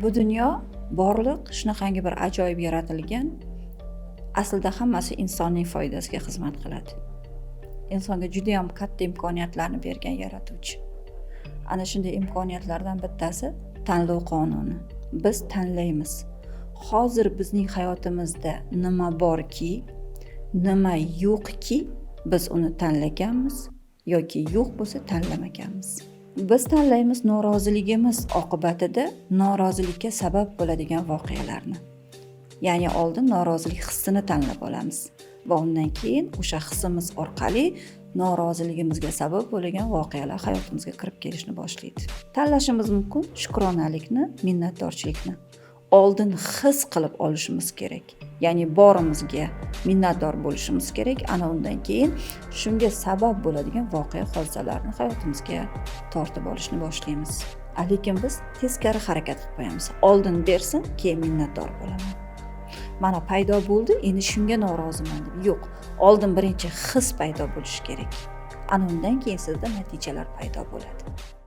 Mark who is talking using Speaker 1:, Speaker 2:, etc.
Speaker 1: Bu dunyo, borliq shunaqangi bir ajoyib yaratilgan. Aslida hammasi insonning foydasiga xizmat qiladi. Insonga juda ham katta imkoniyatlarni bergan yaratuvchi. Ana shunday imkoniyatlardan bittasi tanlov qonuni. Biz tanlaymiz. Hozir bizning hayotimizda nima borki, nima yo'qki, biz uni tanlaganmiz yoki yo'q bo'lsa tanlamaganmiz. Biz tanlaymiz noroziligimiz oqibatida norozilikka sabab bo'ladigan voqealarni. Ya'ni oldin norozilik hissini tanlab olamiz va undan keyin o'sha hissimiz orqali noroziligimizga sabab bo'lgan voqealar hayotimizga kirib kelishni boshlaydi. Tanlashimiz mumkin shukronalikni, minnatdorchilikni. Oldin his qilib olishimiz kerak. Ya'ni borimizga minnatdor bo'lishimiz kerak. Ana undan keyin shunga sabab bo'ladigan voqea hodisalarni hayotimizga tortib olishni boshlaymiz. Lekin biz teskari harakat qilib qo'yamiz. Oldin bersin, keyin minnatdor bo'laman. Mana paydo bo'ldi, endi shunga noroziman deb. Yo'q, oldin birinchi his paydo bo'lishi kerak. Ana undan keyin sizda natijalar paydo bo'ladi.